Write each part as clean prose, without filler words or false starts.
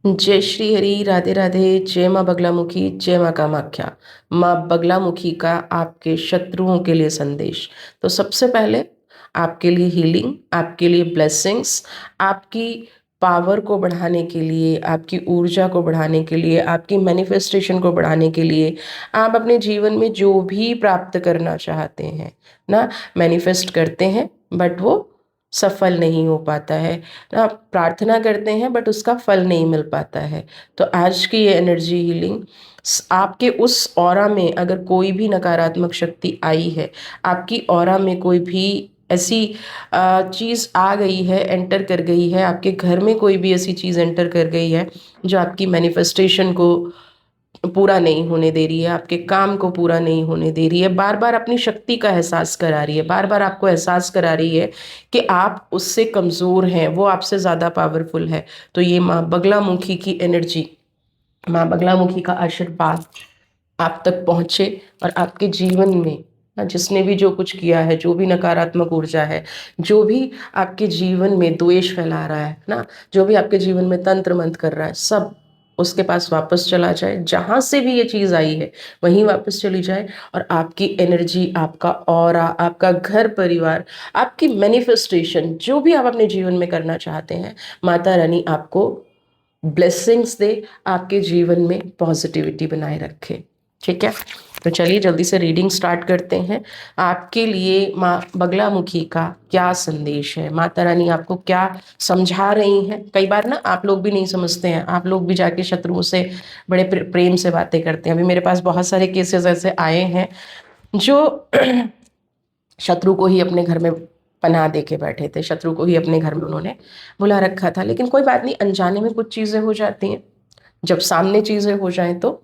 जय श्री हरि, राधे राधे। जय माँ बगलामुखी, जय माँ कामाख्या। माँ बगलामुखी का आपके शत्रुओं के लिए संदेश। तो सबसे पहले आपके लिए हीलिंग, आपके लिए ब्लेसिंग्स, आपकी पावर को बढ़ाने के लिए, आपकी ऊर्जा को बढ़ाने के लिए, आपकी मैनिफेस्टेशन को बढ़ाने के लिए, आप अपने जीवन में जो भी प्राप्त करना चाहते हैं ना, मैनिफेस्ट करते हैं बट वो सफल नहीं हो पाता है। आप प्रार्थना करते हैं बट उसका फल नहीं मिल पाता है। तो आज की ये एनर्जी हीलिंग आपके उस ऑरा में अगर कोई भी नकारात्मक शक्ति आई है, आपकी ऑरा में कोई भी ऐसी चीज़ आ गई है, एंटर कर गई है, आपके घर में कोई भी ऐसी चीज़ एंटर कर गई है जो आपकी मैनिफेस्टेशन को पूरा नहीं होने दे रही है, आपके काम को पूरा नहीं होने दे रही है, बार बार अपनी शक्ति का एहसास करा रही है, बार बार आपको एहसास करा रही है कि आप उससे कमज़ोर हैं, वो आपसे ज़्यादा पावरफुल है। तो ये माँ बगलामुखी की एनर्जी, माँ बगलामुखी का आशीर्वाद आप तक पहुँचे और आपके जीवन में जिसने भी जो कुछ किया है, जो भी नकारात्मक ऊर्जा है, जो भी आपके जीवन में द्वेष फैला रहा है ना, जो भी आपके जीवन में तंत्र मंत्र कर रहा है, सब उसके पास वापस चला जाए। जहाँ से भी ये चीज़ आई है वहीं वापस चली जाए और आपकी एनर्जी, आपका ऑरा, आपका घर परिवार, आपकी मैनिफेस्टेशन, जो भी आप अपने जीवन में करना चाहते हैं, माता रानी आपको ब्लेसिंग्स दे, आपके जीवन में पॉजिटिविटी बनाए रखे। ठीक है, तो चलिए जल्दी से रीडिंग स्टार्ट करते हैं। आपके लिए माँ बगलामुखी का क्या संदेश है, माता रानी आपको क्या समझा रही हैं। कई बार ना आप लोग भी नहीं समझते हैं, आप लोग भी जाके शत्रुओं से बड़े प्रेम से बातें करते हैं। अभी मेरे पास बहुत सारे केसेस ऐसे आए हैं जो शत्रु को ही अपने घर में पनाह दे के बैठे थे, शत्रु को ही अपने घर में उन्होंने बुला रखा था। लेकिन कोई बात नहीं, अनजाने में कुछ चीज़ें हो जाती हैं, जब सामने चीज़ें हो जाएं तो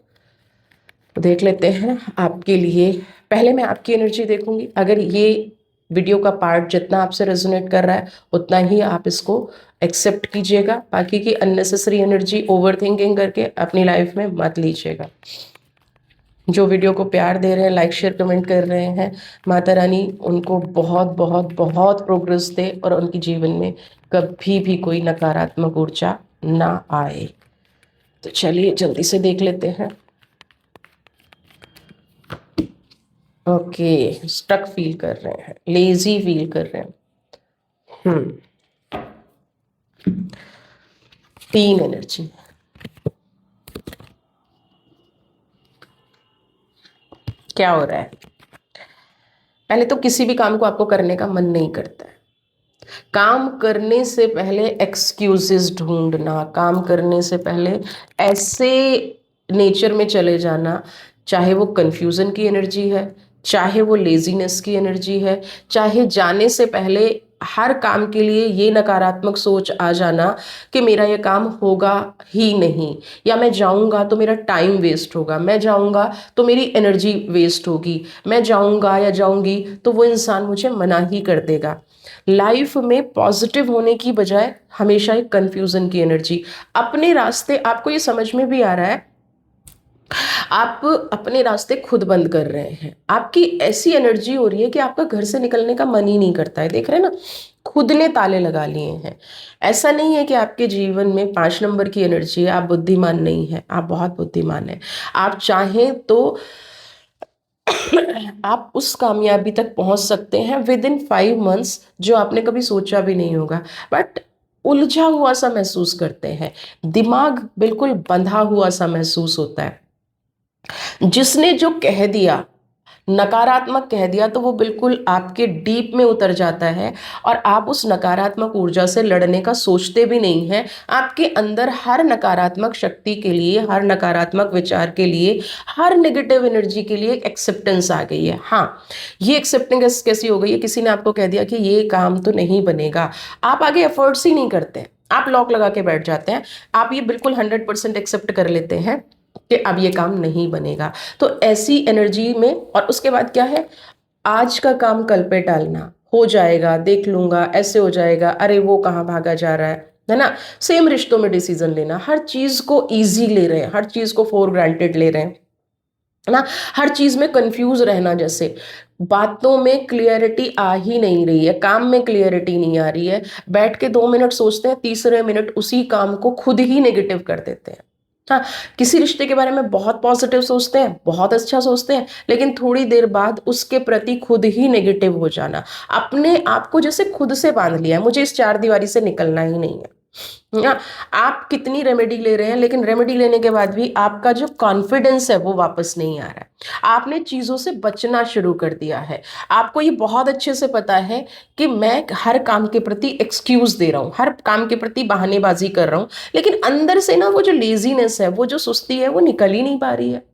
देख लेते हैं। आपके लिए पहले मैं आपकी एनर्जी देखूंगी, अगर ये वीडियो का पार्ट जितना आपसे रेजोनेट कर रहा है उतना ही आप इसको एक्सेप्ट कीजिएगा। बाकी की अननेसेसरी एनर्जी ओवर थिंकिंग करके अपनी लाइफ में मत लीजिएगा। जो वीडियो को प्यार दे रहे हैं, लाइक शेयर कमेंट कर रहे हैं, माता रानी उनको बहुत बहुत बहुत प्रोग्रेस दे और उनके जीवन में कभी भी कोई नकारात्मक ऊर्जा ना आए। तो चलिए जल्दी से देख लेते हैं। ओके, स्टक फील कर रहे हैं, लेजी फील कर रहे हैं। तीन एनर्जी, क्या हो रहा है? पहले तो किसी भी काम को आपको करने का मन नहीं करता है। काम करने से पहले एक्सक्यूजेस ढूंढना, काम करने से पहले ऐसे नेचर में चले जाना, चाहे वो कंफ्यूजन की एनर्जी है, चाहे वो लेजीनेस की एनर्जी है, चाहे जाने से पहले हर काम के लिए ये नकारात्मक सोच आ जाना कि मेरा ये काम होगा ही नहीं, या मैं जाऊंगा तो मेरा टाइम वेस्ट होगा, मैं जाऊंगा तो मेरी एनर्जी वेस्ट होगी, मैं जाऊंगा या जाऊंगी तो वो इंसान मुझे मना ही कर देगा। लाइफ में पॉजिटिव होने की बजाय हमेशा एक कंफ्यूजन की एनर्जी। अपने रास्ते, आपको ये समझ में भी आ रहा है, आप अपने रास्ते खुद बंद कर रहे हैं। आपकी ऐसी एनर्जी हो रही है कि आपका घर से निकलने का मन ही नहीं करता है। देख रहे हैं ना, खुद ने ताले लगा लिए हैं। ऐसा नहीं है कि आपके जीवन में 5 नंबर की एनर्जी है, आप बुद्धिमान नहीं है, आप बहुत बुद्धिमान है। आप चाहें तो आप उस कामयाबी तक पहुंच सकते हैं विद इन 5 मंथ्स, जो आपने कभी सोचा भी नहीं होगा। बट उलझा हुआ सा महसूस करते हैं, दिमाग बिल्कुल बंधा हुआ सा महसूस होता है। जिसने जो कह दिया, नकारात्मक कह दिया, तो वो बिल्कुल आपके डीप में उतर जाता है और आप उस नकारात्मक ऊर्जा से लड़ने का सोचते भी नहीं हैं। आपके अंदर हर नकारात्मक शक्ति के लिए, हर नकारात्मक विचार के लिए, हर नेगेटिव एनर्जी के लिए एक्सेप्टेंस आ गई है। हाँ, ये एक्सेप्टेंस कैसी हो गई है? किसी ने आपको कह दिया कि ये काम तो नहीं बनेगा, आप आगे एफर्ट्स ही नहीं करते, आप लॉक लगा के बैठ जाते हैं। आप ये बिल्कुल 100% एक्सेप्ट कर लेते हैं कि अब ये काम नहीं बनेगा। तो ऐसी एनर्जी में, और उसके बाद क्या है, आज का काम कल पे टालना, हो जाएगा, देख लूंगा, ऐसे हो जाएगा, अरे वो कहाँ भागा जा रहा है ना। सेम रिश्तों में डिसीजन लेना, हर चीज को इजी ले रहे हैं, हर चीज को फॉर ग्रांटेड ले रहे हैं ना, हर चीज में कंफ्यूज रहना। जैसे बातों में क्लियरिटी आ ही नहीं रही है, काम में क्लियरिटी नहीं आ रही है, बैठ के 2 मिनट सोचते हैं, तीसरे मिनट उसी काम को खुद ही नेगेटिव कर देते हैं। हाँ, किसी रिश्ते के बारे में बहुत पॉजिटिव सोचते हैं, बहुत अच्छा सोचते हैं, लेकिन थोड़ी देर बाद उसके प्रति खुद ही नेगेटिव हो जाना, अपने आप को जैसे खुद से बांध लिया है, मुझे इस चार दीवारी से निकलना ही नहीं है। हाँ, आप कितनी रेमेडी ले रहे हैं, लेकिन रेमेडी लेने के बाद भी आपका जो कॉन्फिडेंस है वो वापस नहीं आ रहा है। आपने चीज़ों से बचना शुरू कर दिया है। आपको ये बहुत अच्छे से पता है कि मैं हर काम के प्रति एक्सक्यूज दे रहा हूँ, हर काम के प्रति बहानेबाजी कर रहा हूँ, लेकिन अंदर से ना वो जो लेजीनेस है, वो जो सुस्ती है, वो निकल ही नहीं पा रही है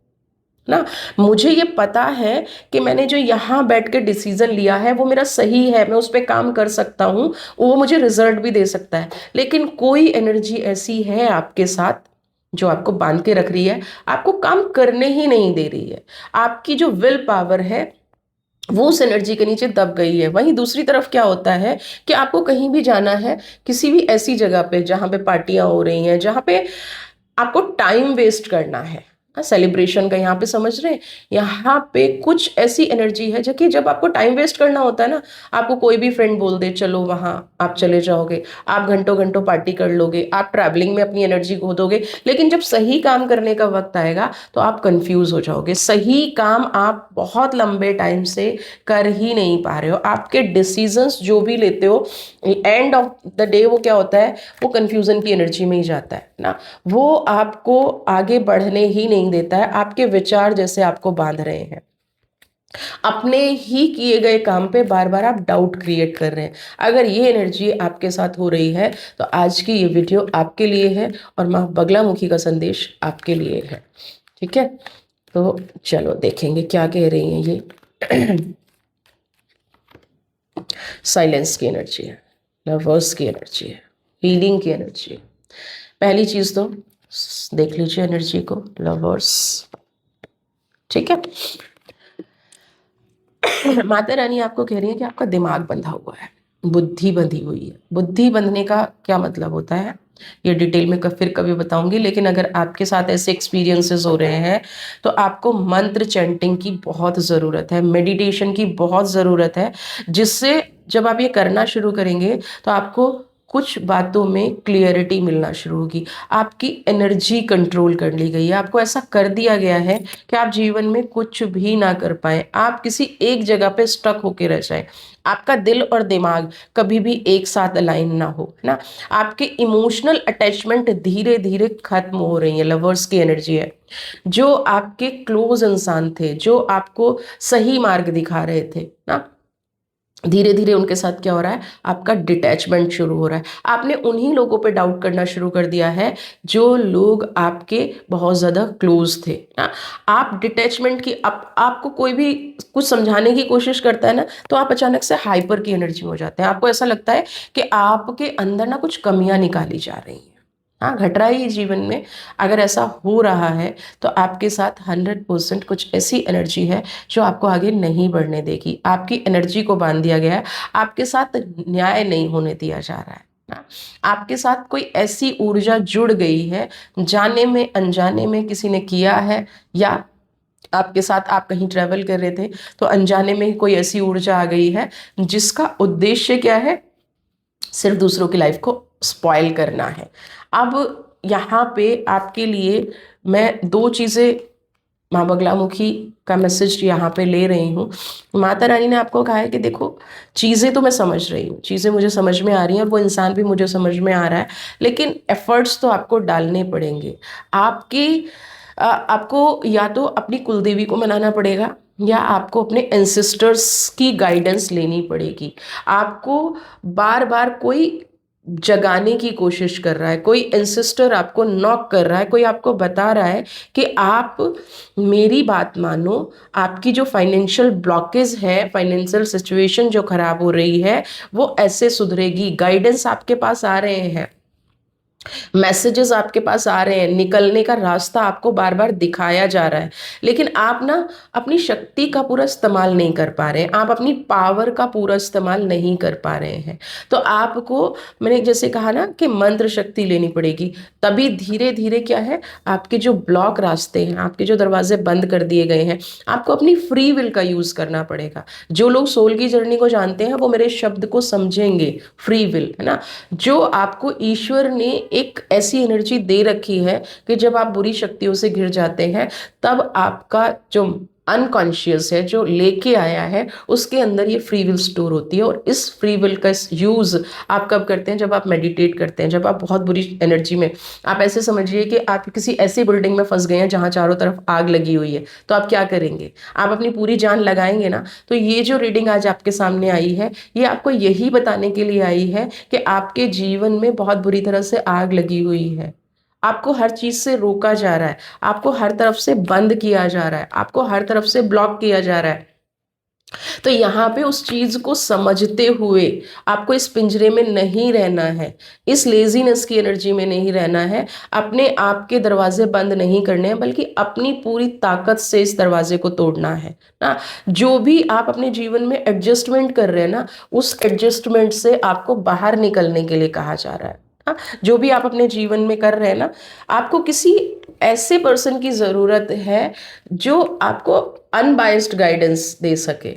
ना। मुझे ये पता है कि मैंने जो यहाँ बैठ के डिसीजन लिया है वो मेरा सही है, मैं उस पर काम कर सकता हूँ, वो मुझे रिजल्ट भी दे सकता है, लेकिन कोई एनर्जी ऐसी है आपके साथ जो आपको बांध के रख रही है, आपको काम करने ही नहीं दे रही है। आपकी जो विल पावर है वो उस एनर्जी के नीचे दब गई है। वहीं दूसरी तरफ क्या होता है कि आपको कहीं भी जाना है, किसी भी ऐसी जगह पे जहाँ पे पार्टियां हो रही हैं, जहाँ पे आपको टाइम वेस्ट करना है, सेलिब्रेशन का यहाँ पे समझ रहे हैं, यहाँ पे कुछ ऐसी एनर्जी है जो कि जब आपको टाइम वेस्ट करना होता है ना, आपको कोई भी फ्रेंड बोल दे चलो वहाँ, आप चले जाओगे, आप घंटों घंटों पार्टी कर लोगे, आप ट्रैवलिंग में अपनी एनर्जी खो दोगे, लेकिन जब सही काम करने का वक्त आएगा तो आप कंफ्यूज हो जाओगे। सही काम आप बहुत लंबे टाइम से कर ही नहीं पा रहे हो, आपके डिसीजंस जो भी लेते हो एंड ऑफ द डे वो क्या होता है, वो कंफ्यूजन की एनर्जी में ही जाता है ना। वो आपको आगे बढ़ने ही नहीं देता है, आपके विचार जैसे आपको बांध रहे हैं, अपने ही किए गए काम पे बार बार आप डाउट क्रिएट कर रहे हैं। अगर ये एनर्जी आपके साथ हो रही है तो आज की ये वीडियो आपके लिए है और माँ बगलामुखी का संदेश आपके लिए है। ठीक है, तो चलो देखेंगे क्या कह रही हैं ये। साइलेंस की एनर्जी है, लवर्स की एनर्जी है, हीलिंग की एनर्जी है। पहली चीज तो देख लीजिए एनर्जी को, लवर्स। ठीक है, माता रानी आपको कह रही है कि आपका दिमाग बंधा हुआ है, बुद्धि बंधी हुई है। बुद्धि बंधने का क्या मतलब होता है ये डिटेल में फिर कभी बताऊंगी, लेकिन अगर आपके साथ ऐसे एक्सपीरियंसेस हो रहे हैं तो आपको मंत्र चैंटिंग की बहुत ज़रूरत है, मेडिटेशन की बहुत ज़रूरत है, जिससे जब आप ये करना शुरू करेंगे तो आपको कुछ बातों में क्लियरिटी मिलना शुरू होगी। आपकी एनर्जी कंट्रोल कर ली गई है, आपको ऐसा कर दिया गया है कि आप जीवन में कुछ भी ना कर पाए, आप किसी एक जगह पे स्टक होके रह जाए, आपका दिल और दिमाग कभी भी एक साथ अलाइन ना हो, है ना। आपके इमोशनल अटैचमेंट धीरे धीरे खत्म हो रही है, लवर्स की एनर्जी है। जो आपके क्लोज इंसान थे, जो आपको सही मार्ग दिखा रहे थे ना, धीरे धीरे उनके साथ क्या हो रहा है, आपका डिटैचमेंट शुरू हो रहा है। आपने उन्हीं लोगों पे डाउट करना शुरू कर दिया है जो लोग आपके बहुत ज़्यादा क्लोज थे ना। आप डिटैचमेंट की आपको कोई भी कुछ समझाने की कोशिश करता है ना, तो आप अचानक से हाइपर की एनर्जी में हो जाते हैं। आपको ऐसा लगता है कि आपके अंदर ना कुछ कमियां निकाली जा रही हैं। हाँ, घट रहा है ये जीवन में। अगर ऐसा हो रहा है तो आपके साथ 100% कुछ ऐसी एनर्जी है जो आपको आगे नहीं बढ़ने देगी। आपकी एनर्जी को बांध दिया गया है, आपके साथ न्याय नहीं होने दिया जा रहा है ना। आपके साथ कोई ऐसी ऊर्जा जुड़ गई है, जाने में अनजाने में किसी ने किया है, या आपके साथ आप कहीं ट्रैवल कर रहे थे तो अनजाने में ही कोई ऐसी ऊर्जा आ गई है जिसका उद्देश्य क्या है, सिर्फ दूसरों की लाइफ को स्पॉइल करना है। अब यहाँ पे आपके लिए मैं दो चीज़ें माँ बगलामुखी का मैसेज यहाँ पे ले रही हूँ। माता रानी ने आपको कहा है कि देखो, चीज़ें तो मैं समझ रही हूँ, चीज़ें मुझे समझ में आ रही हैं, वो इंसान भी मुझे समझ में आ रहा है, लेकिन एफर्ट्स तो आपको डालने पड़ेंगे। आपको या तो अपनी कुलदेवी को मनाना पड़ेगा, या आपको अपने एंसेस्टर्स की गाइडेंस लेनी पड़ेगी। आपको बार बार कोई जगाने की कोशिश कर रहा है, कोई एंसेस्टर आपको नॉक कर रहा है, कोई आपको बता रहा है कि आप मेरी बात मानो, आपकी जो फाइनेंशियल ब्लॉकेज है, फाइनेंशियल सिचुएशन जो खराब हो रही है वो ऐसे सुधरेगी। गाइडेंस आपके पास आ रहे हैं, मैसेजेस आपके पास आ रहे हैं, निकलने का रास्ता आपको बार बार दिखाया जा रहा है, लेकिन आप ना अपनी शक्ति का पूरा इस्तेमाल नहीं कर पा रहे हैं, आप अपनी पावर का पूरा इस्तेमाल नहीं कर पा रहे हैं। तो आपको, मैंने जैसे कहा ना कि मंत्र शक्ति लेनी पड़ेगी, तभी धीरे धीरे क्या है, आपके जो ब्लॉक रास्ते हैं, आपके जो दरवाजे बंद कर दिए गए हैं, आपको अपनी फ्री विल का यूज करना पड़ेगा। जो लोग सोल की जर्नी को जानते हैं वो मेरे शब्द को समझेंगे, फ्री विल है ना। जो आपको ईश्वर ने एक ऐसी एनर्जी दे रखी है कि जब आप बुरी शक्तियों से घिर जाते हैं, तब आपका जो अनकॉन्शियस है, जो लेके आया है, उसके अंदर ये फ्री विल स्टोर होती है। और इस फ्री विल का यूज आप कब करते हैं? जब आप मेडिटेट करते हैं, जब आप बहुत बुरी एनर्जी में, आप ऐसे समझिए कि आप किसी ऐसी बिल्डिंग में फंस गए हैं जहां चारों तरफ आग लगी हुई है, तो आप क्या करेंगे? आप अपनी पूरी जान लगाएंगे ना। तो ये जो रीडिंग आज आपके सामने आई है, ये आपको यही बताने के लिए आई है कि आपके जीवन में बहुत बुरी तरह से आग लगी हुई है, आपको हर चीज से रोका जा रहा है, आपको हर तरफ से बंद किया जा रहा है, आपको हर तरफ से ब्लॉक किया जा रहा है। तो यहाँ पे उस चीज को समझते हुए आपको इस पिंजरे में नहीं रहना है, इस लेजीनेस की एनर्जी में नहीं रहना है, अपने आप के दरवाजे बंद नहीं करने हैं, बल्कि अपनी पूरी ताकत से इस दरवाजे को तोड़ना है ना। जो भी आप अपने जीवन में एडजस्टमेंट कर रहे हैं ना, उस एडजस्टमेंट से आपको बाहर निकलने के लिए कहा जा रहा है। हाँ, जो भी आप अपने जीवन में कर रहे हैं ना, आपको किसी ऐसे पर्सन की जरूरत है जो आपको अनबायस्ड गाइडेंस दे सके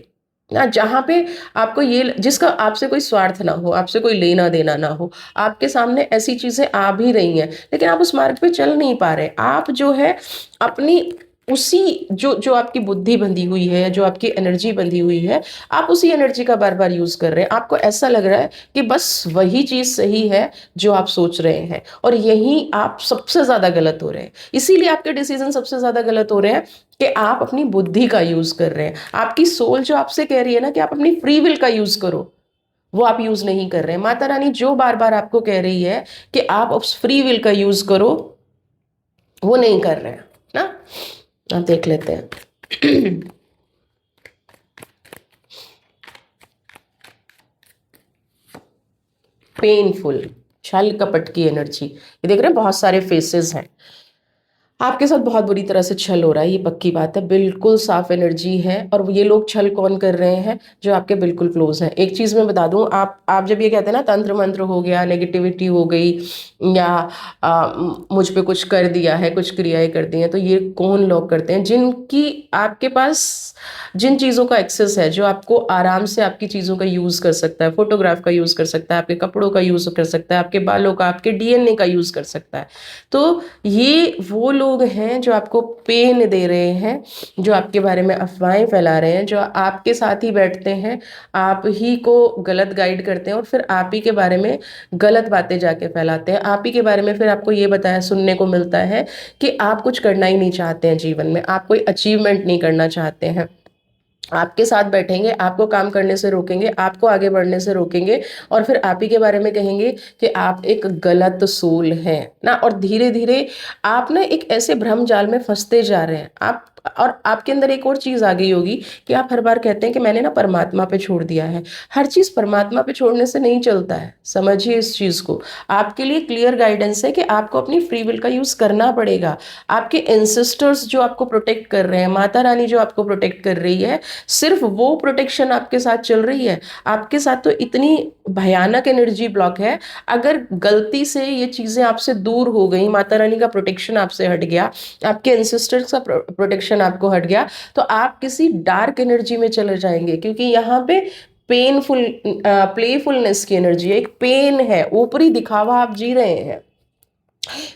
ना, जहाँ पे आपको ये, जिसका आपसे कोई स्वार्थ ना हो, आपसे कोई लेना देना ना हो, आपके सामने ऐसी चीजें आ भी रही हैं लेकिन आप उस मार्ग पे चल नहीं पा रहे, आप जो है अपनी उसी जो जो आपकी बुद्धि बंधी हुई है, जो आपकी एनर्जी बंधी हुई है, आप उसी एनर्जी का बार बार यूज कर रहे हैं। आपको ऐसा लग रहा है कि बस वही चीज सही है जो आप सोच रहे हैं, और यही आप सबसे ज्यादा गलत हो रहे हैं। इसीलिए आपके डिसीजन सबसे ज्यादा गलत हो रहे हैं कि आप अपनी बुद्धि का यूज कर रहे हैं। आपकी सोल जो आपसे कह रही है ना कि आप अपनी फ्री विल का यूज करो, वो आप यूज नहीं कर रहे हैं। माता रानी जो बार बार आपको कह रही है कि आप उस फ्री विल का यूज करो, वो नहीं कर रहे हैं ना। आप देख लेते हैं। पेनफुल, छल कपट की एनर्जी, ये देख रहे हैं बहुत सारे फेसेस हैं। आपके साथ बहुत बुरी तरह से छल हो रहा है, ये पक्की बात है, बिल्कुल साफ एनर्जी है। और ये लोग छल कौन कर रहे हैं? जो आपके बिल्कुल क्लोज हैं। एक चीज मैं बता दूं, आप जब ये कहते हैं ना तंत्र मंत्र हो गया, नेगेटिविटी हो गई, या मुझ पे कुछ कर दिया है, कुछ क्रियाएं कर दी हैं, तो ये कौन लोग करते हैं? जिनकी आपके पास जिन चीज़ों का एक्सेस है, जो आपको आराम से आपकी चीज़ों का यूज़ कर सकता है, फोटोग्राफ का यूज़ कर सकता है, आपके कपड़ों का यूज़ कर सकता है, आपके बालों का, आपके डीएनए का यूज़ कर सकता है। तो ये वो लोग हैं जो आपको पेन दे रहे हैं, जो आपके बारे में अफवाहें फैला रहे हैं, जो आपके साथ ही बैठते हैं, आप ही को गलत गाइड करते हैं और फिर आप ही के बारे में गलत बातें जाके फैलाते हैं। आप ही के बारे में फिर आपको ये बताया सुनने को मिलता है कि आप कुछ करना ही नहीं चाहते हैं जीवन में, आप कोई अचीवमेंट नहीं करना चाहते हैं। आपके साथ बैठेंगे, आपको काम करने से रोकेंगे, आपको आगे बढ़ने से रोकेंगे, और फिर आप ही के बारे में कहेंगे कि आप एक गलत सोल हैं ना। और धीरे धीरे आप ना एक ऐसे भ्रम जाल में फंसते जा रहे हैं आप। और आपके अंदर एक और चीज आ गई होगी कि आप हर बार कहते हैं कि मैंने ना परमात्मा पे छोड़ दिया है। हर चीज परमात्मा पे छोड़ने से नहीं चलता है, समझिए इस चीज को। आपके लिए क्लियर गाइडेंस है कि आपको अपनी फ्री विल का यूज करना पड़ेगा। आपके एंसेस्टर्स जो आपको प्रोटेक्ट कर रहे हैं, माता रानी जो आपको प्रोटेक्ट कर रही है, सिर्फ वो प्रोटेक्शन आपके साथ चल रही है। आपके साथ तो इतनी भयानक एनर्जी ब्लॉक है, अगर गलती से ये चीजें आपसे दूर हो गई, माता रानी का प्रोटेक्शन आपसे हट गया, आपके एंसेस्टर्स का प्रोटेक्शन आपको हट गया, तो आप किसी डार्क एनर्जी में चले जाएंगे। क्योंकि यहाँ पे पेनफुल प्लेफुलनेस की एनर्जी है, एक पेन है, ऊपरी दिखावा आप जी रहे हैं।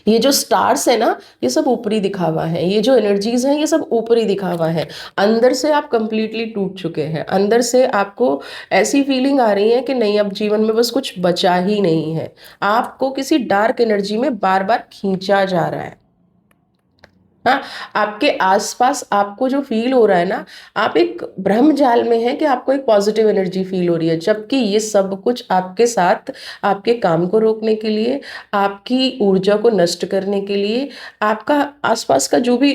ये जो स्टार्स है ना, ये सब ऊपरी दिखावा है, ये जो एनर्जीज हैं ये सब ऊपरी दिखावा है। अंदर से आप कंप्लीटली टूट चुके हैं, अंदर से आपको ऐसी फीलिंग आ रही है कि नहीं, अब जीवन में बस कुछ बचा ही नहीं है। आपको किसी डार्क एनर्जी में बार बार खींचा जा रहा है। हाँ, आपके आसपास आपको जो फील हो रहा है ना, आप एक भ्रम जाल में हैं कि आपको एक पॉजिटिव एनर्जी फील हो रही है, जबकि ये सब कुछ आपके साथ आपके काम को रोकने के लिए, आपकी ऊर्जा को नष्ट करने के लिए, आपका आसपास का जो भी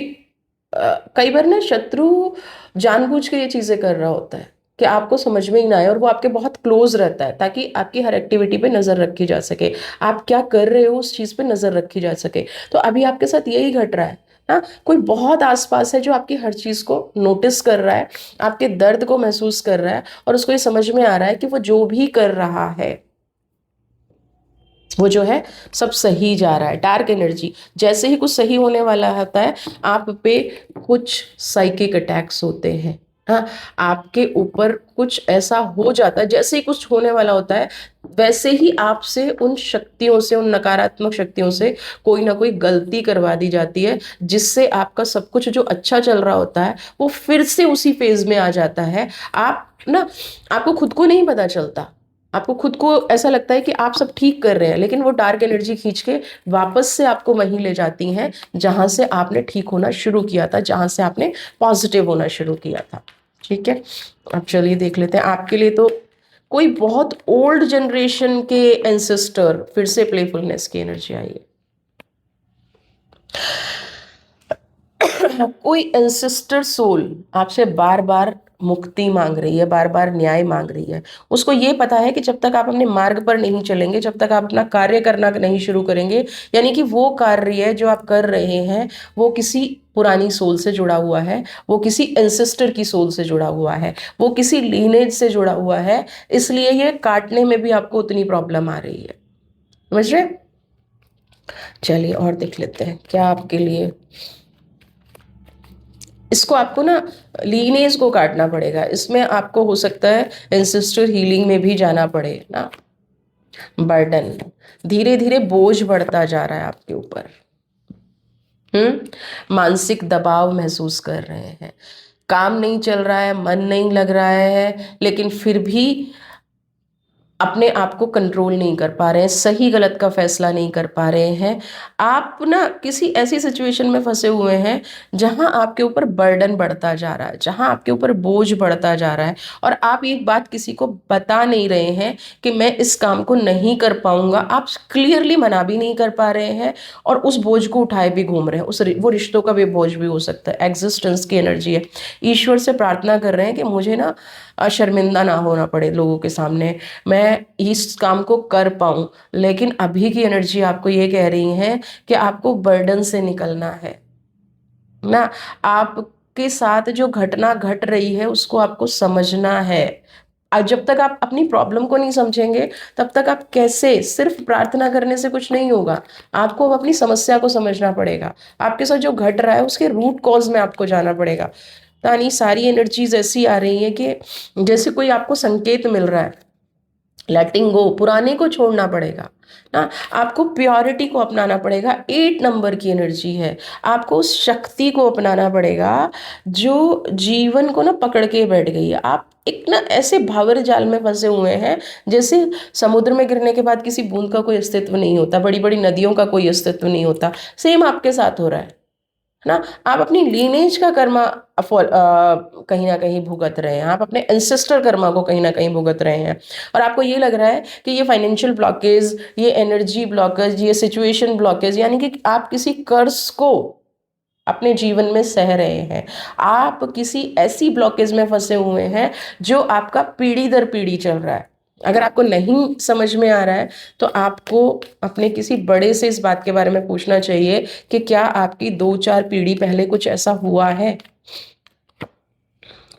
कई बार ना शत्रु जानबूझ के ये चीजें कर रहा होता है। कि आपको समझ में ही ना आए, और वो आपके बहुत क्लोज रहता है ताकि आपकी हर एक्टिविटी पे नज़र रखी जा सके, आप क्या कर रहे हो उस चीज़ पे नज़र रखी जा सके। तो अभी आपके साथ यही घट रहा है ना, कोई बहुत आसपास है जो आपकी हर चीज़ को नोटिस कर रहा है, आपके दर्द को महसूस कर रहा है, और उसको ये समझ में आ रहा है कि वो जो भी कर रहा है वो जो है सब सही जा रहा है। डार्क एनर्जी, जैसे ही कुछ सही होने वाला होता है आप पे कुछ साइकिक अटैक्स होते हैं। हाँ, आपके ऊपर कुछ ऐसा हो जाता है, जैसे ही कुछ होने वाला होता है वैसे ही आपसे उन शक्तियों से, उन नकारात्मक शक्तियों से कोई ना कोई गलती करवा दी जाती है, जिससे आपका सब कुछ जो अच्छा चल रहा होता है वो फिर से उसी फेज में आ जाता है। आप ना, आपको खुद को नहीं पता चलता, आपको खुद को ऐसा लगता है कि आप सब ठीक कर रहे हैं, लेकिन वो डार्क एनर्जी खींच के वापस से आपको वहीं ले जाती हैं जहां से आपने ठीक होना शुरू किया था, जहां से आपने पॉजिटिव होना शुरू किया था। ठीक है, अब चलिए देख लेते हैं आपके लिए। तो कोई बहुत ओल्ड जनरेशन के एंसेस्टर, फिर से प्लेफुलनेस की एनर्जी आई है। कोई एंसेस्टर सोल आपसे बार बार मुक्ति मांग रही है, बार बार न्याय मांग रही है। उसको ये पता है कि जब तक आप अपने मार्ग पर नहीं चलेंगे, जब तक आप अपना कार्य करना नहीं शुरू करेंगे, यानी कि वो कार्य जो आप कर रहे हैं वो किसी पुरानी सोल से जुड़ा हुआ है, वो किसी एंसेस्टर की सोल से जुड़ा हुआ है, वो किसी लीनेज से जुड़ा हुआ है, इसलिए ये काटने में भी आपको उतनी प्रॉब्लम आ रही है। समझ रहे? चलिए और देख लेते हैं क्या आपके लिए। इसको आपको ना लीनेज को काटना पड़ेगा, इसमें आपको हो सकता है एंसेस्टर हीलिंग में भी जाना पड़े ना। बर्डन, धीरे धीरे बोझ बढ़ता जा रहा है आपके ऊपर। मानसिक दबाव महसूस कर रहे हैं, काम नहीं चल रहा है, मन नहीं लग रहा है, लेकिन फिर भी अपने आप को कंट्रोल नहीं कर पा रहे हैं, सही गलत का फैसला नहीं कर पा रहे हैं। आप ना किसी ऐसी सिचुएशन में फंसे हुए हैं जहां आपके ऊपर बर्डन बढ़ता जा रहा है, जहां आपके ऊपर बोझ बढ़ता जा रहा है, और आप एक बात किसी को बता नहीं रहे हैं कि मैं इस काम को नहीं कर पाऊंगा। आप क्लियरली मना भी नहीं कर पा रहे हैं और उस बोझ को उठाए भी घूम रहे हैं। वो रिश्तों का भी बोझ भी हो सकता है, एग्जिस्टेंस की एनर्जी है। ईश्वर से प्रार्थना कर रहे हैं कि मुझे ना शर्मिंदा ना होना पड़े लोगों के सामने, मैं इस काम को कर पाऊं। लेकिन अभी की एनर्जी आपको ये कह रही है कि आपको बर्डन से निकलना है ना, आपके साथ जो घटना घट रही है उसको आपको समझना है। और जब तक आप अपनी प्रॉब्लम को नहीं समझेंगे तब तक आप कैसे, सिर्फ प्रार्थना करने से कुछ नहीं होगा, आपको अब अपनी समस्या को समझना पड़ेगा। आपके साथ जो घट रहा है उसके रूट कॉज में आपको जाना पड़ेगा। यानी सारी एनर्जीज ऐसी आ रही है कि जैसे कोई आपको संकेत मिल रहा है, लेटिंग गो, पुराने को छोड़ना पड़ेगा ना, आपको प्योरिटी को अपनाना पड़ेगा। 8 नंबर की एनर्जी है, आपको उस शक्ति को अपनाना पड़ेगा जो जीवन को ना पकड़ के बैठ गई है। आप एक ना ऐसे भावर जाल में फंसे हुए हैं जैसे समुद्र में गिरने के बाद किसी बूंद का कोई अस्तित्व नहीं होता, बड़ी बड़ी नदियों का कोई अस्तित्व नहीं होता। सेम आपके साथ हो रहा है ना। आप अपनी लीनेज का कर्मा कहीं ना कहीं भुगत रहे हैं, आप अपने एंसेस्टर कर्मा को कहीं ना कहीं भुगत रहे हैं, और आपको ये लग रहा है कि ये फाइनेंशियल ब्लॉकेज, ये एनर्जी ब्लॉकेज, ये सिचुएशन ब्लॉकेज, यानी कि आप किसी कर्ज को अपने जीवन में सह रहे हैं। आप किसी ऐसी ब्लॉकेज में फंसे हुए हैं जो आपका पीढ़ी दर पीढ़ी चल रहा है। अगर आपको नहीं समझ में आ रहा है तो आपको अपने किसी बड़े से इस बात के बारे में पूछना चाहिए कि क्या आपकी 2-4 पीढ़ी पहले कुछ ऐसा हुआ है।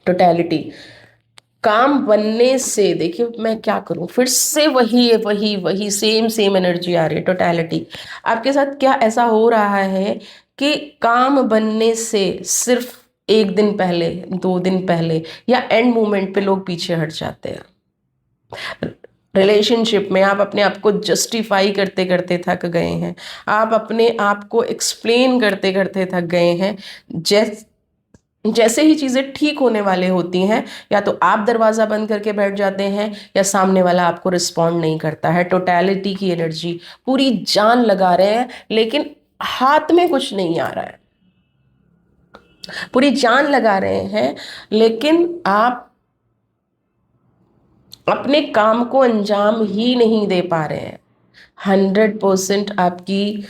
टोटैलिटी, काम बनने से, देखिए मैं क्या करूं, फिर से वही वही वही सेम सेम एनर्जी आ रही है। टोटैलिटी, आपके साथ क्या ऐसा हो रहा है कि काम बनने से सिर्फ 1 दिन पहले, 2 दिन पहले या एंड मोमेंट पे लोग पीछे हट जाते हैं। रिलेशनशिप में आप अपने आप को जस्टिफाई करते करते थक गए हैं, आप अपने आप को एक्सप्लेन करते करते थक गए हैं। जैसे ही चीज़ें ठीक होने वाले होती हैं, या तो आप दरवाज़ा बंद करके बैठ जाते हैं या सामने वाला आपको रिस्पॉन्ड नहीं करता है। टोटैलिटी की एनर्जी, पूरी जान लगा रहे हैं लेकिन हाथ में कुछ नहीं आ रहा है। पूरी जान लगा रहे हैं लेकिन आप अपने काम को अंजाम ही नहीं दे पा रहे हैं। 100% आपकी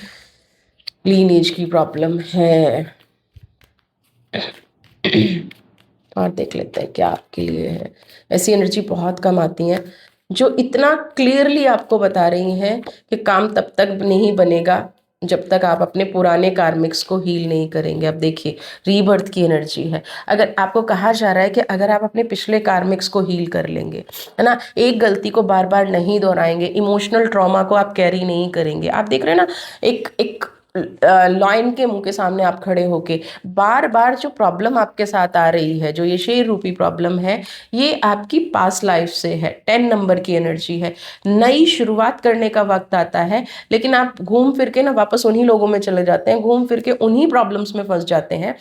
लीनेज की प्रॉब्लम है। और देख लेते हैं क्या आपके लिए है। ऐसी एनर्जी बहुत कम आती है जो इतना क्लियरली आपको बता रही हैं कि काम तब तक नहीं बनेगा जब तक आप अपने पुराने कार्मिक्स को हील नहीं करेंगे। अब देखिए, रीबर्थ की एनर्जी है। अगर आपको कहा जा रहा है कि अगर आप अपने पिछले कार्मिक्स को हील कर लेंगे, है ना, एक गलती को बार बार नहीं दोहराएंगे, इमोशनल ट्रॉमा को आप कैरी नहीं करेंगे। आप देख रहे हैं ना, एक एक लॉयन के मुंह के सामने आप खड़े होके बार बार जो प्रॉब्लम आपके साथ आ रही है, जो ये शेर रूपी प्रॉब्लम है, ये आपकी पास्ट लाइफ से है। 10 नंबर की एनर्जी है। नई शुरुआत करने का वक्त आता है, लेकिन आप घूम फिर के ना वापस उन्हीं लोगों में चले जाते हैं, घूम फिर के उन्हीं प्रॉब्लम्स में फंस जाते हैं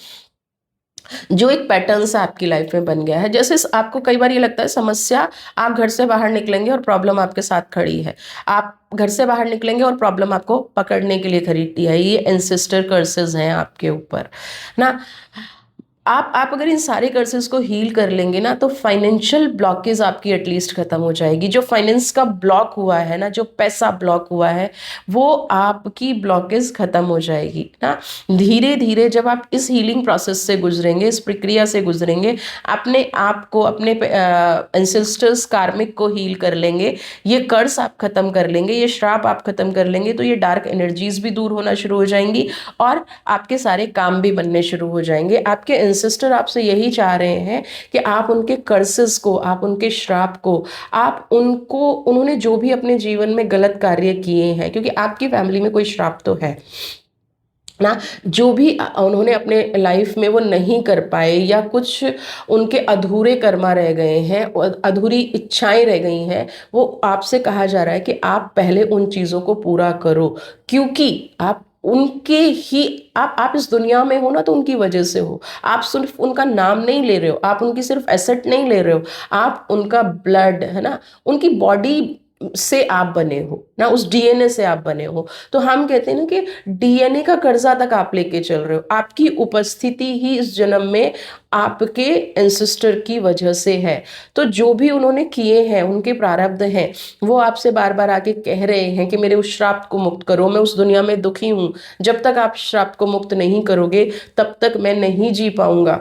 जो एक पैटर्न सा आपकी लाइफ में बन गया है। जैसे आपको कई बार ये लगता है समस्या, आप घर से बाहर निकलेंगे और प्रॉब्लम आपके साथ खड़ी है। आप घर से बाहर निकलेंगे और प्रॉब्लम आपको पकड़ने के लिए खरीदती है। ये एंसेस्टर कर्सेस हैं आपके ऊपर ना। आप अगर इन सारे कर्सेस को हील कर लेंगे ना, तो फाइनेंशियल ब्लॉकेज आपकी एटलीस्ट खत्म हो जाएगी। जो फाइनेंस का ब्लॉक हुआ है ना, जो पैसा ब्लॉक हुआ है, वो आपकी ब्लॉकेज खत्म हो जाएगी ना। धीरे धीरे जब आप इस हीलिंग प्रोसेस से गुजरेंगे, इस प्रक्रिया से गुजरेंगे, अपने आप को, अपने एंसेस्टर्स कार्मिक को हील कर लेंगे, ये कर्स आप खत्म कर लेंगे, ये श्राप आप खत्म कर लेंगे, तो ये डार्क एनर्जीज भी दूर होना शुरू हो जाएंगी और आपके सारे काम भी बनने शुरू हो जाएंगे। आपके एंसेस्टर आपसे यही चाह रहे हैं कि आप उनके कर्सेस को, आप उनके श्राप को, आप उनको, उन्होंने जो भी अपने जीवन में गलत कार्य किए हैं, क्योंकि आपकी फैमिली में कोई श्राप तो है ना, जो भी उन्होंने अपने लाइफ में वो नहीं कर पाए, या कुछ उनके अधूरे कर्मा रह गए हैं, अधूरी इच्छाएं रह गई हैं, वो आपसे कहा जा रहा है कि आप पहले उन चीज़ों को पूरा करो। क्योंकि आप उनके ही, आप इस दुनिया में हो ना, तो उनकी वजह से हो। आप सिर्फ उनका नाम नहीं ले रहे हो, आप उनकी सिर्फ एसेट नहीं ले रहे हो, आप उनका ब्लड, है ना, उनकी बॉडी से आप बने हो ना, उस डीएनए से आप बने हो। तो हम कहते हैं ना कि डीएनए का कर्जा तक आप लेके चल रहे हो। आपकी उपस्थिति ही इस जन्म में आपके एंसेस्टर की वजह से है। तो जो भी उन्होंने किए हैं, उनके प्रारब्ध हैं, वो आपसे बार बार आके कह रहे हैं कि मेरे उस श्राप को मुक्त करो, मैं उस दुनिया में दुखी हूं। जब तक आप श्राप को मुक्त नहीं करोगे, तब तक मैं नहीं जी पाऊंगा।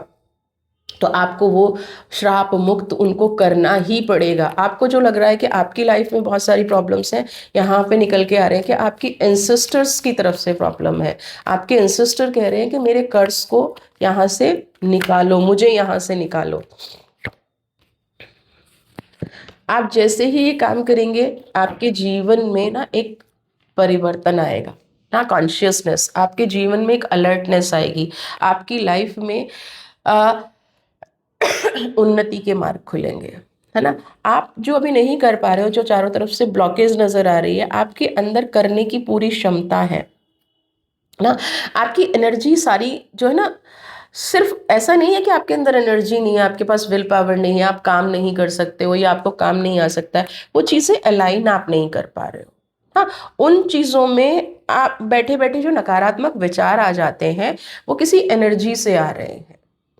तो आपको वो श्राप मुक्त उनको करना ही पड़ेगा। आपको जो लग रहा है कि आपकी लाइफ में बहुत सारी प्रॉब्लम्स हैं, यहाँ पे निकल के आ रहे हैं कि आपकी एंसेस्टर्स की तरफ से प्रॉब्लम है। आपके एंसेस्टर कह रहे हैं कि मेरे कर्ज को यहाँ से निकालो, मुझे यहाँ से निकालो। आप जैसे ही ये काम करेंगे, आपके जीवन में ना एक परिवर्तन आएगा ना, कॉन्शियसनेस, आपके जीवन में एक अलर्टनेस आएगी, आपकी लाइफ में उन्नति के मार्ग खुलेंगे, है ना। आप जो अभी नहीं कर पा रहे हो, जो चारों तरफ से ब्लॉकेज नजर आ रही है, आपके अंदर करने की पूरी क्षमता है ना। आपकी एनर्जी सारी जो है ना, सिर्फ ऐसा नहीं है कि आपके अंदर एनर्जी नहीं है, आपके पास विल पावर नहीं है, आप काम नहीं कर सकते हो, या आपको काम नहीं आ सकता है, वो चीज़ें अलाइन आप नहीं कर पा रहे हो। हाँ, उन चीज़ों में आप बैठे बैठे जो नकारात्मक विचार आ जाते हैं, वो किसी एनर्जी से आ रहे हैं,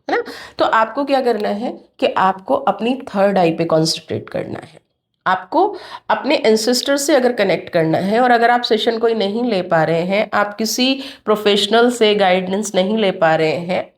है ना। तो आपको क्या करना है कि आपको अपनी थर्ड आई पे कॉन्सेंट्रेट करना है। आपको अपने एंसेस्टर से अगर कनेक्ट करना है, और अगर आप सेशन कोई नहीं ले पा रहे हैं, आप किसी प्रोफेशनल से गाइडेंस नहीं ले पा रहे हैं,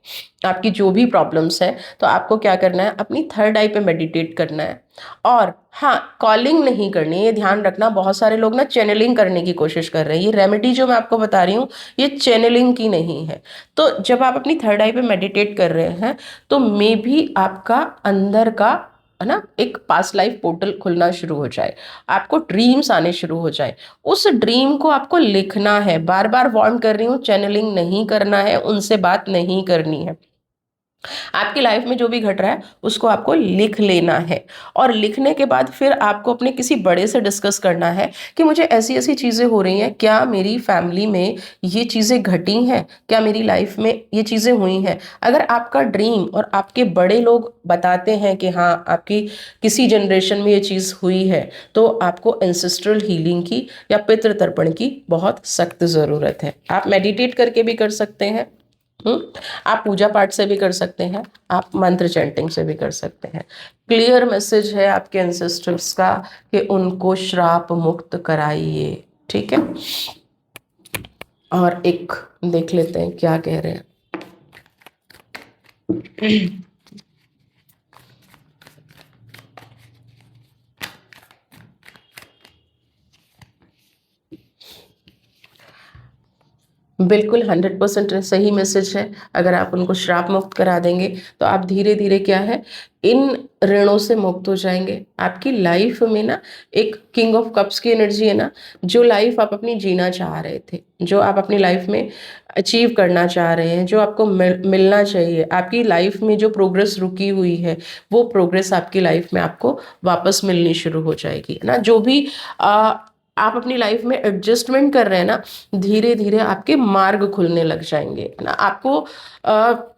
आपकी जो भी प्रॉब्लम्स हैं, तो आपको क्या करना है, अपनी थर्ड आई पे मेडिटेट करना है। और हाँ, कॉलिंग नहीं करनी है, ये ध्यान रखना। बहुत सारे लोग ना चैनलिंग करने की कोशिश कर रहे हैं। ये रेमेडी जो मैं आपको बता रही हूँ, ये चैनलिंग की नहीं है। तो जब आप अपनी थर्ड आई पे मेडिटेट कर रहे हैं, तो मे भी आपका अंदर का, है ना, एक पास्ट लाइफ पोर्टल खुलना शुरू हो जाए, आपको ड्रीम्स आने शुरू हो जाए। उस ड्रीम को आपको लिखना है। बार बार वार्न कर रही हूँ, चैनलिंग नहीं करना है, उनसे बात नहीं करनी है। आपकी लाइफ में जो भी घट रहा है उसको आपको लिख लेना है, और लिखने के बाद फिर आपको अपने किसी बड़े से डिस्कस करना है कि मुझे ऐसी ऐसी चीज़ें हो रही हैं, क्या मेरी फैमिली में ये चीज़ें घटी हैं, क्या मेरी लाइफ में ये चीज़ें हुई हैं। अगर आपका ड्रीम और आपके बड़े लोग बताते हैं कि हाँ, आपकी किसी जनरेशन में ये चीज़ हुई है, तो आपको एंसेस्ट्रल हीलिंग की या पितृ तर्पण की बहुत सख्त ज़रूरत है। आप मेडिटेट करके भी कर सकते हैं, आप पूजा पाठ से भी कर सकते हैं, आप मंत्र चैंटिंग से भी कर सकते हैं। क्लियर मैसेज है आपके एंसेस्टर्स का कि उनको श्राप मुक्त कराइए, ठीक है। और एक देख लेते हैं क्या कह रहे हैं। बिल्कुल 100% सही मैसेज है। अगर आप उनको श्राप मुक्त करा देंगे तो आप धीरे धीरे क्या है, इन ऋणों से मुक्त हो जाएंगे। आपकी लाइफ में ना एक किंग ऑफ कप्स की एनर्जी है ना, जो लाइफ आप अपनी जीना चाह रहे थे, जो आप अपनी लाइफ में अचीव करना चाह रहे हैं, जो आपको मिलना चाहिए, आपकी लाइफ में जो प्रोग्रेस रुकी हुई है, वो प्रोग्रेस आपकी लाइफ में आपको वापस मिलनी शुरू हो जाएगी, है ना। जो भी आ, आप अपनी लाइफ में एडजस्टमेंट कर रहे हैं ना, धीरे धीरे आपके मार्ग खुलने लग जाएंगे, है ना। आपको अ,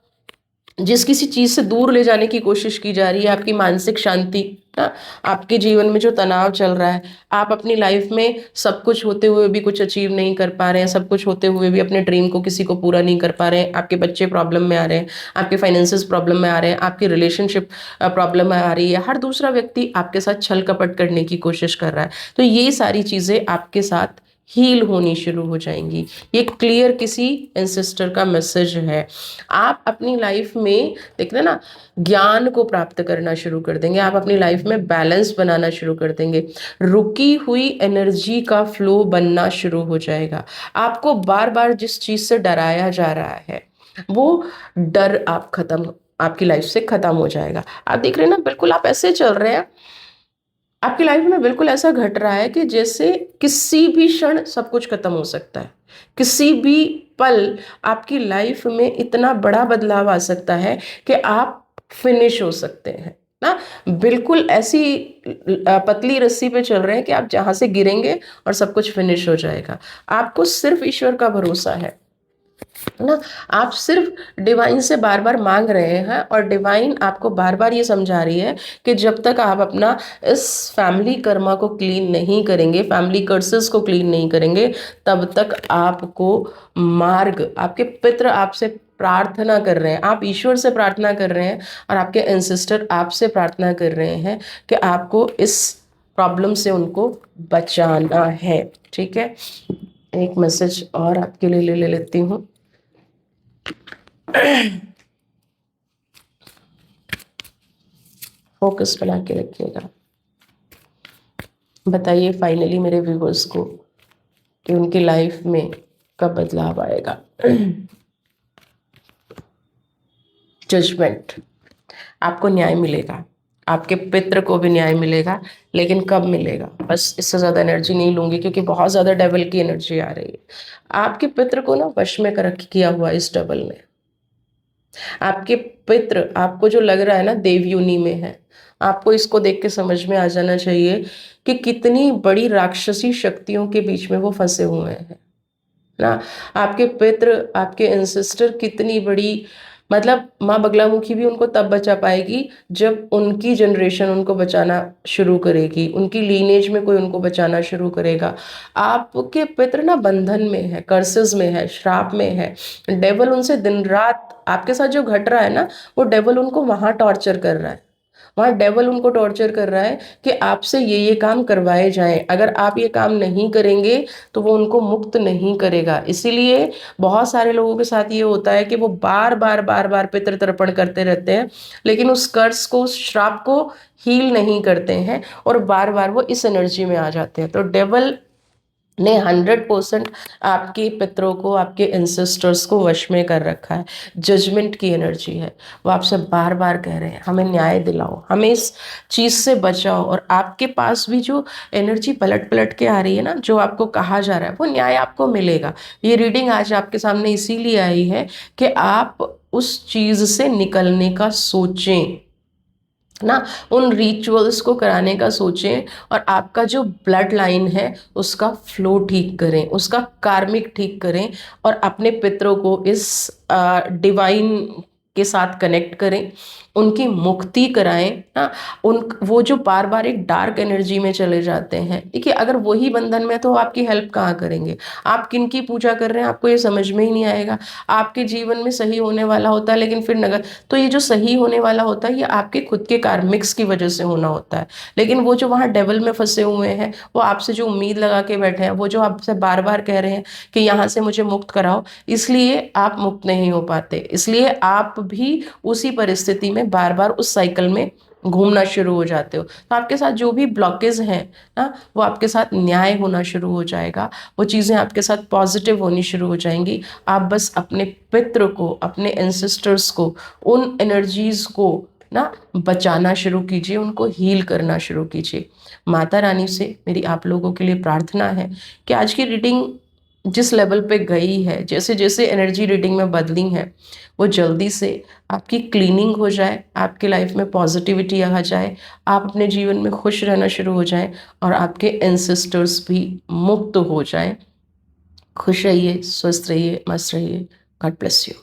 जिस किसी चीज से दूर ले जाने की कोशिश की जा रही है, आपकी मानसिक शांति, ना, आपके जीवन में जो तनाव चल रहा है, आप अपनी लाइफ में सब कुछ होते हुए भी कुछ अचीव नहीं कर पा रहे हैं, सब कुछ होते हुए भी अपने ड्रीम को किसी को पूरा नहीं कर पा रहे हैं, आपके बच्चे प्रॉब्लम में आ रहे हैं, आपके फाइनेंसिस प्रॉब्लम में आ रहे हैं, आपकी रिलेशनशिप प्रॉब्लम में आ रही है, हर दूसरा व्यक्ति आपके साथ छल कपट करने की कोशिश कर रहा है, तो ये सारी चीजें आपके साथ हील होनी शुरू हो जाएंगी। ये क्लियर किसी एंसेस्टर का मैसेज है। आप अपनी लाइफ में देख रहे ना, ज्ञान को प्राप्त करना शुरू कर देंगे, आप अपनी लाइफ में बैलेंस बनाना शुरू कर देंगे, रुकी हुई एनर्जी का फ्लो बनना शुरू हो जाएगा। आपको बार बार जिस चीज से डराया जा रहा है, वो डर आप खत्म, आपकी लाइफ से खत्म हो जाएगा। आप देख रहे हैं ना, बिल्कुल आप ऐसे चल रहे हैं, आपकी लाइफ में बिल्कुल ऐसा घट रहा है कि जैसे किसी भी क्षण सब कुछ खत्म हो सकता है, किसी भी पल आपकी लाइफ में इतना बड़ा बदलाव आ सकता है कि आप फिनिश हो सकते हैं ना। बिल्कुल ऐसी पतली रस्सी पे चल रहे हैं कि आप जहां से गिरेंगे और सब कुछ फिनिश हो जाएगा। आपको सिर्फ ईश्वर का भरोसा है ना। आप सिर्फ डिवाइन से बार बार मांग रहे हैं और डिवाइन आपको बार बार ये समझा रही है कि जब तक आप अपना इस फैमिली कर्मा को क्लीन नहीं करेंगे, फैमिली कर्सेस को क्लीन नहीं करेंगे, तब तक आपको मार्ग, आपके पितृ आपसे प्रार्थना कर रहे हैं, आप ईश्वर से प्रार्थना कर रहे हैं और आपके एंसेस्टर आपसे प्रार्थना कर रहे हैं कि आपको इस प्रॉब्लम से उनको बचाना है। ठीक है, एक मैसेज और आपके लिए ले लेती हूँ। फोकस बना के रखिएगा। बताइए फाइनली मेरे व्यूवर्स को कि उनकी लाइफ में कब बदलाव आएगा। जजमेंट, आपको न्याय मिलेगा, आपके पितृ को भी न्याय मिलेगा, लेकिन कब मिलेगा, बस इससे ज्यादा एनर्जी नहीं लूंगी क्योंकि बहुत ज्यादा डेवल की एनर्जी आ रही है। आपके पितृ को ना वश में कर किया हुआ इस डबल में। आपके पितृ, आपको जो लग रहा है ना देव योनि में है, आपको इसको देख के समझ में आ जाना चाहिए कि कितनी बड़ी राक्षसी शक्तियों के बीच में वो फंसे हुए हैं ना। आपके पितृ, आपके एंसेस्टर कितनी बड़ी, मतलब माँ बगलामुखी भी उनको तब बचा पाएगी जब उनकी जनरेशन उनको बचाना शुरू करेगी, उनकी लीनेज में कोई उनको बचाना शुरू करेगा। आपके पितृ ना बंधन में है, कर्सेस में है, श्राप में है। डेवल उनसे दिन रात, आपके साथ जो घट रहा है ना, वो डेवल उनको वहां टॉर्चर कर रहा है, वहां डेवल उनको टॉर्चर कर रहा है कि आपसे ये काम करवाए जाएं, अगर आप ये काम नहीं करेंगे तो वो उनको मुक्त नहीं करेगा। इसीलिए बहुत सारे लोगों के साथ ये होता है कि वो बार बार बार बार पितृ तर्पण करते रहते हैं, लेकिन उस कर्ज को, उस श्राप को हील नहीं करते हैं और बार बार वो इस एनर्जी में आ जाते हैं। तो डेवल ने 100% आपके पितरों को, आपके एंसेस्टर्स को वश में कर रखा है। जजमेंट की एनर्जी है, वो आपसे बार बार कह रहे हैं हमें न्याय दिलाओ, हमें इस चीज से बचाओ। और आपके पास भी जो एनर्जी पलट पलट के आ रही है ना, जो आपको कहा जा रहा है, वो न्याय आपको मिलेगा। ये रीडिंग आज आपके सामने इसीलिए आई है कि आप उस चीज से निकलने का सोचें ना, उन रिचुअल्स को कराने का सोचें और आपका जो ब्लड लाइन है उसका फ्लो ठीक करें, उसका कार्मिक ठीक करें और अपने पितरों को इस डिवाइन के साथ कनेक्ट करें, उनकी मुक्ति कराएं ना। उन वो जो बार बार एक डार्क एनर्जी में चले जाते हैं, देखिए अगर वही बंधन में तो आपकी हेल्प कहाँ करेंगे, आप किन की पूजा कर रहे हैं आपको ये समझ में ही नहीं आएगा। आपके जीवन में सही होने वाला होता है लेकिन फिर नगर, तो ये जो सही होने वाला होता है ये आपके खुद के कार्मिक्स की वजह से होना होता है, लेकिन वो जो वहाँ डेवल में फंसे हुए हैं, वो आपसे जो उम्मीद लगा के बैठे हैं, वो जो आपसे बार बार कह रहे हैं कि यहाँ से मुझे मुक्त कराओ, इसलिए आप मुक्त नहीं हो पाते, इसलिए आप भी उसी परिस्थिति में बार बार उस साइकिल में घूमना शुरू हो जाते हो, तो आपके साथ जो भी ब्लॉकेज हैं ना, वो आपके साथ न्याय होना शुरू हो जाएगा। वो चीज़ें आपके साथ पॉजिटिव होनी शुरू हो जाएंगी। आप बस अपने पितृ को, अपने एंसेस्टर्स को, उन एनर्जीज को ना बचाना शुरू कीजिए, उनको हील करना शुरू कीजिए। माता रानी से मेरी आप लोगों के लिए प्रार्थना है कि आज की रीडिंग जिस लेवल पे गई है, जैसे जैसे एनर्जी रीडिंग में बदली है, वो जल्दी से आपकी क्लीनिंग हो जाए, आपके लाइफ में पॉजिटिविटी आ जाए, आप अपने जीवन में खुश रहना शुरू हो जाएं और आपके एंसेस्टर्स भी मुक्त हो जाएं। खुश रहिए, स्वस्थ रहिए, मस्त रहिए। God bless you.